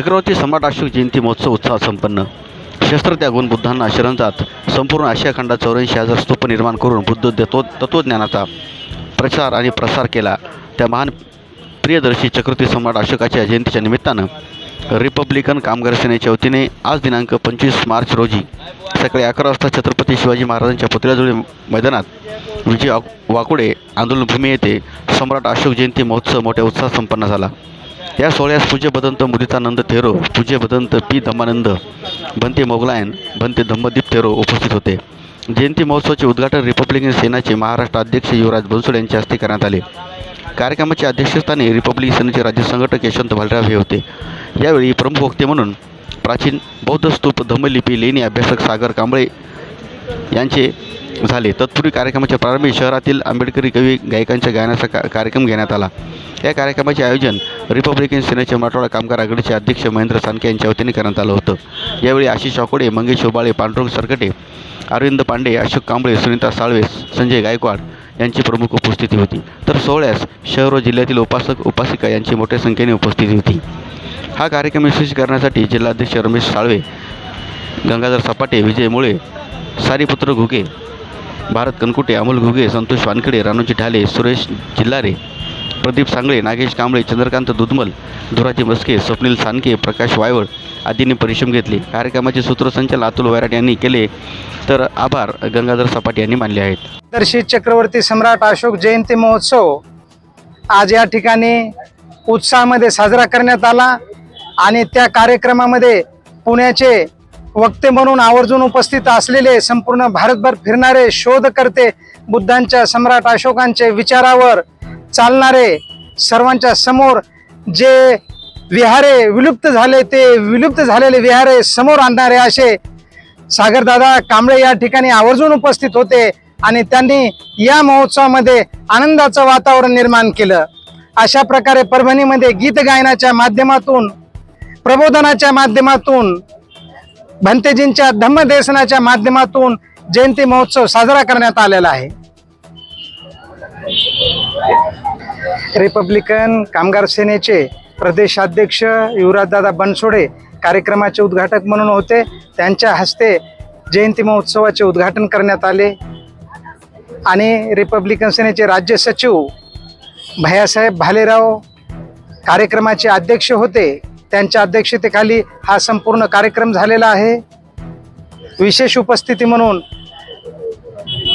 चक्रवर्ती सम्राट अशोक जयंती महोत्सव उत्साहात संपन्न। शस्त्र त्यागून बुद्धांना शरण जात संपूर्ण आशिया खंडात 84,000 स्तूप निर्माण करून बुद्ध तत्त्वज्ञानाचा प्रचार आणि प्रसार केला। त्या महान प्रियदर्शी चक्रवर्ती सम्राट अशोकाच्या जयंतीच्या निमित्तानं रिपब्लिकन कामगार सेनेच्या वतीने आज दिनांक 25 मार्च रोजी सकाळी 11 वाजता छत्रपती शिवाजी महाराजांच्या पुतळ्याजवळ मैदानात विजय वाकुडे आंदोलनभूमी येथे सम्राट अशोक जयंती महोत्सव मोठ्या उत्साहात संपन्न झाला। या सोहळ्यास पूज्य भदंत मुदितानंद थेरो, पूज्य भदंत पी धम्मानंद, भंते मोगलायन, भंते धम्मदीप थेरो उपस्थित होते। जयंती महोत्सवाचे उद्घाटन रिपब्लिकन सेनेचे महाराष्ट्र अध्यक्ष युवराज बनसोडे यांच्या हस्ते करण्यात आले। कार्यक्रमाच्या अध्यक्षस्थानी रिपब्लिकन सेनेचे राज्य संघटक यशवंत भालराव हे होते। यावेळी प्रमुख वक्ते म्हणून प्राचीन बौद्ध स्तूप धम्मलिपी लेणी अभ्यासक सागर कांबळे यांचे झाले। तत्पूर्वी कार्यक्रमाच्या प्रारंभी शहरातील आंबेडकरी कवी गायकांच्या गायनाचा कार्यक्रम घेण्यात आला। या कार्यक्रमाचे आयोजन रिपब्लिकन सेनेचे मराठवाडा कामगार आघाडीचे अध्यक्ष महेंद्र सानके यांच्या वतीने करण्यात आलं होतं। यावेळी आशिष वाकोडे, मंगेश ओबाळे, पांडुरंग सरकटे, अरविंद पांडे, अशोक कांबळे, सुनीता साळवे, संजय गायकवाड यांची प्रमुख उपस्थिती होती। तर सोहळ्यास शहर व जिल्ह्यातील उपासक उपासिका यांची मोठ्या संख्येने उपस्थिती होती। हा कार्यक्रम यशस्वी करण्यासाठी जिल्हाध्यक्ष रमेश साळवे, गंगाधर सपाटे, विजय मुळे, सारीपुत्र घुगे, भारत कनकुटे, अमोल घुगे, संतोष वानखेडे, रानोजी ढाले, सुरेश जिल्हारे, प्रदीप सांगळे, नागेश कांबळे, चंद्रकांत दुधमल, धुराजी मस्के, स्वप्नील सानके, प्रकाश वायवळ आदींनी परिश्रम घेतले। कार्यक्रमाचे सूत्रसंचालन अतुल वैराट यांनी केले तर आभार गंगाधर सपाटे यांनी मानले आहेत। दर्शी चक्रवर्ती सम्राट अशोक जयंती महोत्सव आज या ठिकाणी उत्साहामध्ये साजरा करण्यात आला आणि त्या कार्यक्रमामध्ये पुण्याचे वक्ते म्हणून आवर्जून उपस्थित असलेले संपूर्ण भारतभर फिरणारे शोधकर्ते, बुद्धांच्या सम्राट अशोकांचे विचारावर चालणारे, सर्वांच्या समोर जे विहारे विलुप्त झाले ते विलुप्त झालेले विहारे समोर आणणारे असे सागरदादा कांबळे या ठिकाणी आवर्जून उपस्थित होते आणि त्यांनी या महोत्सवामध्ये आनंदाचं वातावरण निर्माण केलं। अशा प्रकारे परभणीमध्ये गीत गायनाच्या माध्यमातून, प्रबोधनाच्या माध्यमातून, भंतेजींच्या धम्मदेशनाच्या माध्यमातून जयंती महोत्सव साजरा करण्यात आलेला आहे। रिपब्लिकन कामगार सेनेचे प्रदेशाध्यक्ष युवराजदादा बनसोडे कार्यक्रमाचे उद्घाटक म्हणून होते। त्यांच्या हस्ते जयंती महोत्सवाचे उद्घाटन करण्यात आले आणि रिपब्लिकन सेनेचे राज्य सचिव भैयासाहेब भालेराव कार्यक्रमाचे अध्यक्ष होते। त्यांच्या अध्यक्षतेखाली हा संपूर्ण कार्यक्रम झालेला आहे। विशेष उपस्थिती म्हणून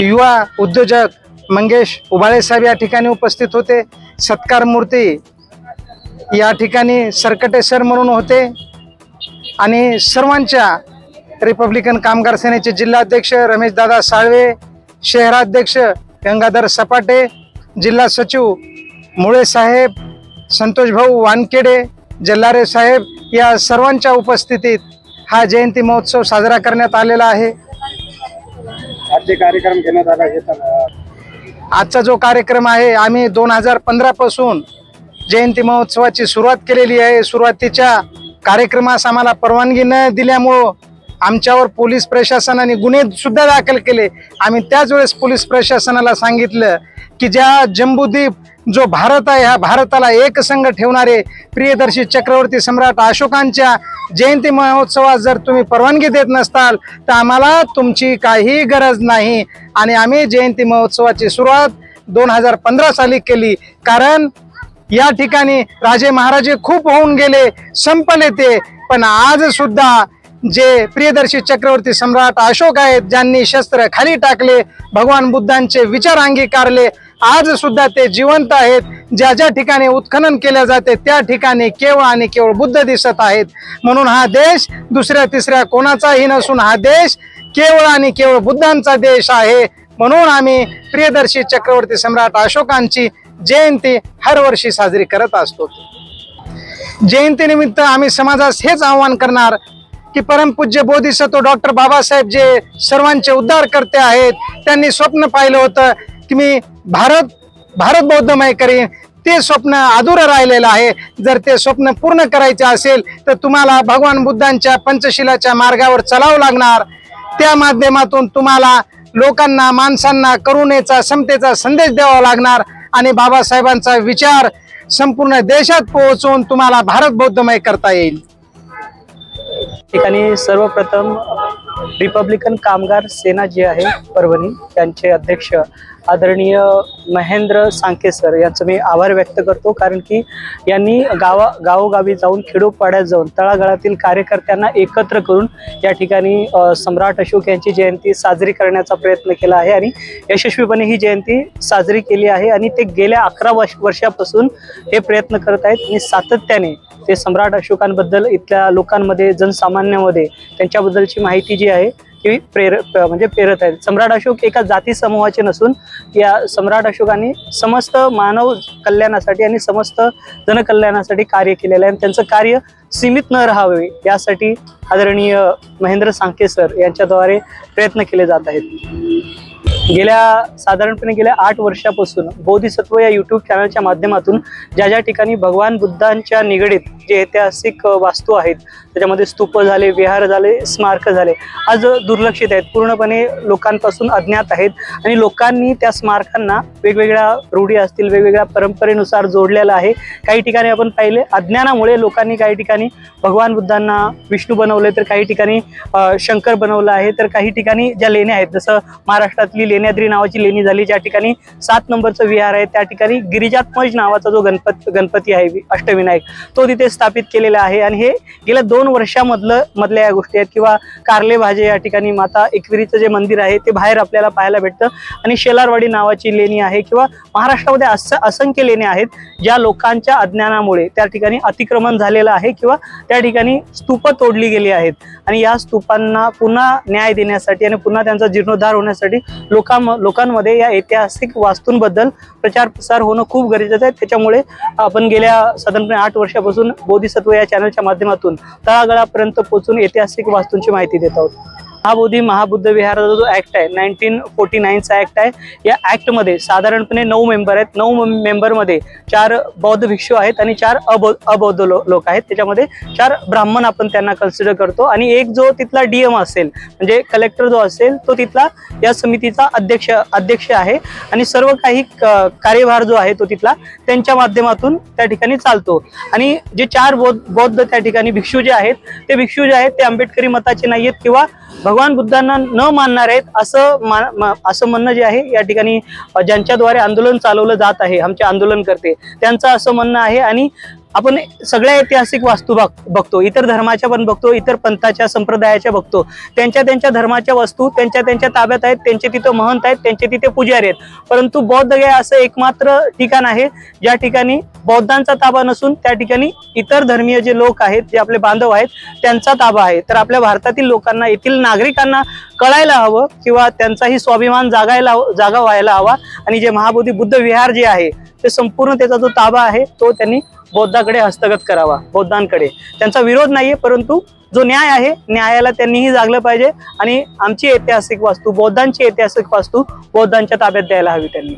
युवा उद्योजक मंगेश ओबाळे साहेब या ठिकाणी उपस्थित होते। सत्कार मूर्ती या ठिकाणी सरकटे सर म्हणून होते आणि सर्वांच्या रिपब्लिकन कामगार सेनेचे जिल्हाध्यक्ष रमेशदादा साळवे, शहराध्यक्ष गंगाधर सपाटे, जिल्हा सचिव मुळे साहेब, संतोष भाऊ वानखेडे, जल्लारे साहेब या सर्वांच्या उपस्थितीत हा जयंती महोत्सव साजरा करण्यात आलेला आहे। कार्यक्रम घेण्यात आला आजचा जो कार्यक्रम आहे, आम्ही 2015 पासून जयंती महोत्सवाची सुरुवात केलेली आहे। सुरुवातीच्या कार्यक्रमास आम्हाला परवानगी न दिल्यामुळं आमच्यावर पोलीस प्रशासनाने गुन्हे सुद्धा दाखल केले। आम्ही त्याच वेळेस पोलीस प्रशासनाला सांगितलं की ज्या जम्बूद्वीप जो भारत आहे, ह्या भारताला एकसंघ ठेवणारे प्रियदर्शी चक्रवर्ती सम्राट अशोकांच्या जयंती महोत्सवास जर तुम्ही परवानगी देत नसताल तर आम्हाला तुमची काही गरज नाही। आणि आम्ही जयंती महोत्सवाची सुरुवात 2015 साली केली, कारण या ठिकाणी राजे महाराजे खूप होऊन गेले, संपले ते, पण आज सुद्धा जे प्रियदर्शी चक्रवर्ती सम्राट अशोक आहेत, ज्यांनी शस्त्र खाली टाकले, भगवान बुद्धांचे विचार अंगीकारले, आज सुद्धा ते जिवंत आहेत। ज्या ज्या ठिकाणी उत्खनन केले जाते त्या ठिकाणी केवळ आणि केवळ बुद्ध दिसत आहेत। म्हणून हा देश दुसऱ्या तिसऱ्या कोणाचाही नसून हा देश केवळ आणि केवळ बुद्धांचा देश आहे। म्हणून आम्ही प्रियदर्शी चक्रवर्ती सम्राट अशोकांची जयंती हर वर्षी साजरी करत असतो। जयंतीनिमित्त आम्ही समाजास हेच आवाहन करणार की परमपूज्य बोधिसत्व डॉक्टर बाबासाहेब जे सर्वांचे उद्धार करते आहेत, त्यांनी स्वप्न पाहिलं होतं की मी भारत बौद्धमय करीन। ते स्वप्न अधुरं राहिलेलं आहे। जर ते स्वप्न पूर्ण करायचे असेल तर तुम्हाला भगवान बुद्धांच्या पंचशिलाच्या मार्गावर चालावं लागणार। त्या माध्यमातून तुम्हाला लोकांना, माणसांना करुणेचा, समतेचा संदेश द्यावा लागणार आणि बाबासाहेबांचा विचार संपूर्ण देशात पोहोचवून तुम्हाला भारत बौद्धमय करता येईल। ठिकाणी सर्वप्रथम रिपब्लिकन कामगार सेना जे आहे परभणी त्यांचे अध्यक्ष आदरणीय महेंद्र सांके सर यांचं मी आभार व्यक्त करतो, कारण की यांनी गावोगावी जाऊन खेडोपाड्यात जाऊन तळागाळातील कार्यकर्त्यांना एकत्र करून या ठिकाणी सम्राट अशोक यांची जयंती साजरी करण्याचा प्रयत्न केला आहे आणि यशस्वीपणे ही जयंती साजरी केली आहे. आणि ते गेल्या 11 वर्षापासून हे प्रयत्न करत आहेत आणि सातत्याने ते सम्राट अशोकांबद्दल इथल्या लोकांमध्ये जनसामान्यामध्ये त्यांच्याबद्दलची माहिती जी आहे ती पेरत आहेत. सम्राट अशोक एका जाती समूहाचे नसून या सम्राट अशोकांनी समस्त मानव कल्याणासाठी आणि समस्त जनकल्याणासाठी कार्य केलेलं आहे आणि त्यांचं कार्य सीमित न राहावे यासाठी आदरणीय महेंद्र सांके सर यांच्याद्वारे प्रयत्न केले जात आहेत. साधारणपणे गेल्या 8 वर्षापासून बोधिसत्व या यूट्यूब चॅनलच्या माध्यमातून ज्या ठिकाणी भगवान बुद्धांच्या निगडीत जे ऐतिहासिक वास्तू आहेत त्याच्यामध्ये स्तूप झाले, विहार झाले, स्मारक झाले, आज दुर्लक्षित आहेत, पूर्णपणे लोकांपासून अज्ञात आहेत आणि लोकांनी त्या स्मारकांना वेगवेगळ्या रूढी असतील वेगवेगळ्या परंपरेनुसार जोडलेलं आहे. काही ठिकाणी आपण पाहिले अज्ञानामुळे लोकांनी काही ठिकाणी भगवान बुद्धांना विष्णू बनवले, तर काही ठिकाणी शंकर बनवलं आहे, तर काही ठिकाणी ज्या लेण्या आहेत जसं महाराष्ट्रातली लेण्याद्री नावाची लेणी झाली, ज्या ठिकाणी 7 नंबरचं विहार आहे, त्या ठिकाणी गिरिजात्मज नावाचा जो गणपती आहे अष्टविनायक तो तिथे स्थापित केलेला आहे. आणि हे गेल्या 2 वर्षामधल्या या गोष्टी आहेत. किंवा कारले भाजे या ठिकाणी माता एकविरीचं जे मंदिर आहे ते बाहेर आपल्याला पाहायला भेटतं आणि शेलारवाडी नावाची लेणी आहे. किंवा महाराष्ट्रामध्ये असंख्य लेण्या आहेत ज्या लोकांच्या अज्ञानामुळे त्या ठिकाणी अतिक्रमण झालेलं आहे किंवा त्या ठिकाणी स्तूप तोडली गेली आहेत. आणि या स्तूपांना पुन्हा न्याय देण्यासाठी आणि पुन्हा त्यांचा जीर्णोद्धार होण्यासाठी लोकांमध्ये या ऐतिहासिक वास्तूंबद्दल प्रचार प्रसार होणं खूप गरजेचं आहे. त्याच्यामुळे आपण गेल्या साधारणपणे 8 वर्षापासून बोधिसत्व या चॅनलच्या माध्यमातून तळागाळापर्यंत पोहोचून ऐतिहासिक वास्तूंची माहिती देत आहोत. महाबुद्ध विहाराचा जो ऍक्ट आहे 1949चा ऍक्ट आहे, या ऍक्टमध्ये साधारणपणे 9 मेंबर आहेत. 9 मेंबरमध्ये 4 बौद्ध भिक्षू आहेत आणि 4 अबौद्ध लोक आहेत. त्याच्यामध्ये 4 ब्राह्मण आपण त्यांना कन्सिडर करतो आणि एक जो तिथला डीएम असेल म्हणजे कलेक्टर जो असेल तो तिथला या समितीचा अध्यक्ष आहे आणि सर्व काही कार्यभार जो आहे तो तिथला त्यांच्या माध्यमातून त्या ठिकाणी चालतो. आणि जे 4 बौद्ध त्या ठिकाणी भिक्षू जे आहेत ते आंबेडकरी मताचे नाही आहेत किंवा भगवान बुद्धांना न मानणार आहेत असं म्हणणं जे आहे या ठिकाणी ज्यांच्याद्वारे आंदोलन चालवलं जात आहे, आमचे आंदोलनकर्ते त्यांचं असं म्हणणं आहे. आणि आपण सगळ्या ऐतिहासिक वास्तू बघतो, इतर धर्माच्या पण बघतो, इतर पंथाच्या संप्रदायाच्या बघतो, त्यांच्या धर्माच्या वस्तू त्यांच्या ताब्यात आहेत, त्यांचे तिथं महंत आहेत, त्यांचे तिथे पुजारी आहेत. परंतु बौद्धगया असं एकमात्र ठिकाण आहे ज्या ठिकाणी बौद्धांचा ताबा नसून त्या ठिकाणी इतर धर्मीय जे लोक आहेत, जे आपले बांधव आहेत, त्यांचा ताबा आहे. तर आपल्या भारतातील लोकांना, येथील नागरिकांना कळायला हवं किंवा त्यांचाही स्वाभिमान जागा व्हायला हवा. आणि जे महाबोधी बुद्ध विहार जे आहे ते संपूर्ण त्याचा जो ताबा आहे तो त्यांनी बौद्धाकडे हस्तगत करावा. बौद्धांकडे त्यांचा विरोध नाहीये, परंतु जो न्याय आहे न्यायाला त्यांनीही जागलं पाहिजे आणि आमची ऐतिहासिक वास्तू, बौद्धांची ऐतिहासिक वास्तू बौद्धांच्या ताब्यात द्यायला हवी त्यांनी.